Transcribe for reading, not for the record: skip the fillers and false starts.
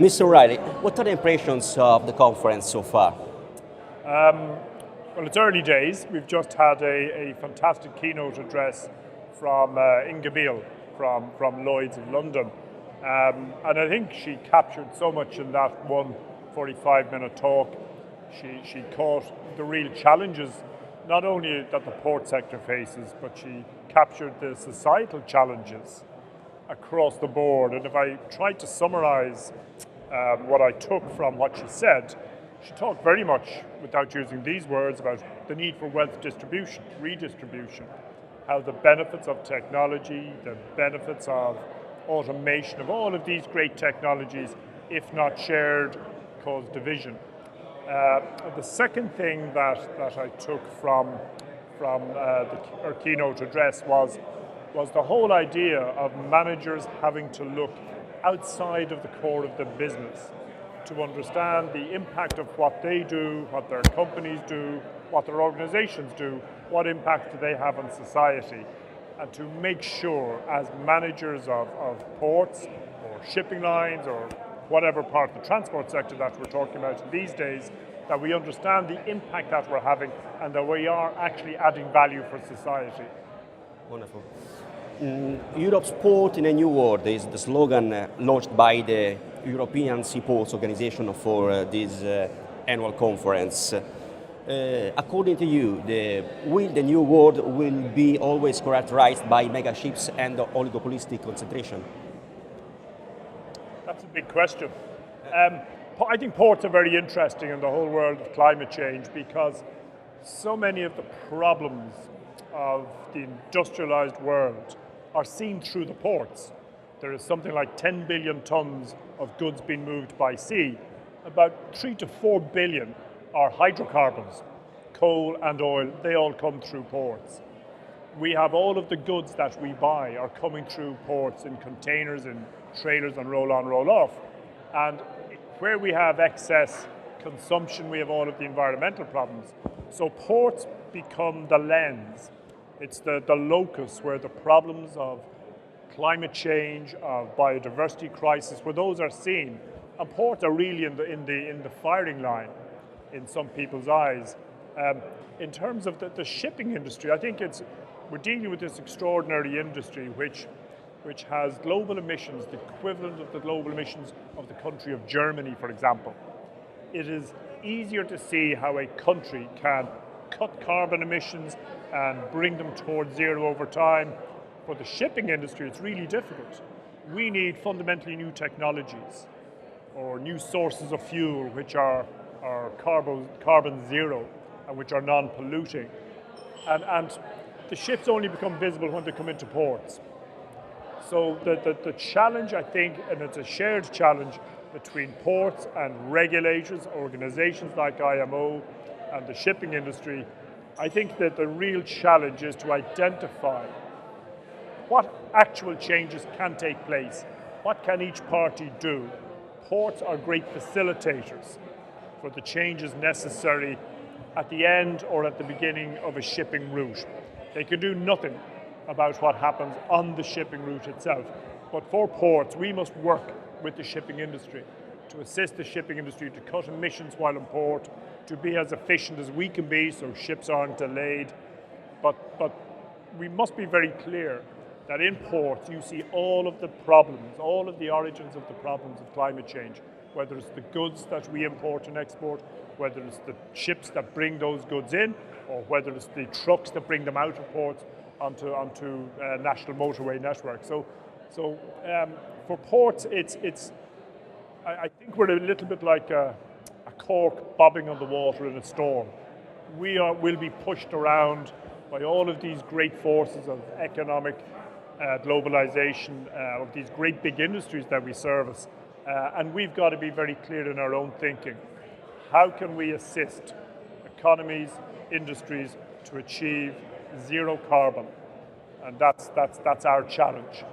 Mr. Riley, what are the impressions of the conference so far? Well, it's early days. We've just had a fantastic keynote address from Inga Beale from Lloyd's of London. And I think she captured so much in that one 45-minute talk. She caught the real challenges, not only that the port sector faces, but she captured the societal challenges across the board. And if I tried to summarize what I took from what she said, she talked very much, without using these words, about the need for wealth distribution, redistribution, how the benefits of technology, the benefits of automation, of all of these great technologies, if not shared, cause division. The second thing that I took from her keynote address was the whole idea of managers having to look outside of the core of the business to understand the impact of what they do, what their companies do, what their organizations do, what impact do they have on society, and to make sure as managers of ports or shipping lines or whatever part of the transport sector that we're talking about these days, that we understand the impact that we're having and that we are actually adding value for society. Wonderful. Europe's Port in a New World is the slogan launched by the European Seaports Organization for this annual conference. According to you, will the new world will be always characterized by mega ships and oligopolistic concentration? That's a big question. I think ports are very interesting in the whole world of climate change because so many of the problems of the industrialized world are seen through the ports. There is something like 10 billion tons of goods being moved by sea. About 3 to 4 billion are hydrocarbons, coal and oil. They all come through ports. We have all of the goods that we buy are coming through ports in containers, in trailers and roll on, roll off. And where we have excess consumption, we have all of the environmental problems. So ports become the lens. It's the locus where the problems of climate change, of biodiversity crisis, where those are seen. And ports are really in the firing line in some people's eyes. In terms of the shipping industry, I think we're dealing with this extraordinary industry which has global emissions, the equivalent of the global emissions of the country of Germany, for example. It is easier to see how a country can cut carbon emissions and bring them towards zero over time. For the shipping industry, it's really difficult. We need fundamentally new technologies or new sources of fuel which are carbon zero and which are non-polluting. And the ships only become visible when they come into ports. So the challenge, I think, and it's a shared challenge between ports and regulators, organizations like IMO and the shipping industry, I think that the real challenge is to identify what actual changes can take place. What can each party do? Ports are great facilitators for the changes necessary at the end or at the beginning of a shipping route. They can do nothing about what happens on the shipping route itself. But for ports, we must work with the shipping industry to assist the shipping industry to cut emissions while in port, to be as efficient as we can be so ships aren't delayed. But we must be very clear that in ports you see all of the problems, all of the origins of the problems of climate change, whether it's the goods that we import and export, whether it's the ships that bring those goods in, or whether it's the trucks that bring them out of ports onto national motorway network. So for ports, I think we're a little bit like a cork bobbing on the water in a storm. Will be pushed around by all of these great forces of economic globalization, of these great big industries that we service. And we've got to be very clear in our own thinking. How can we assist economies, industries to achieve zero carbon? And that's our challenge.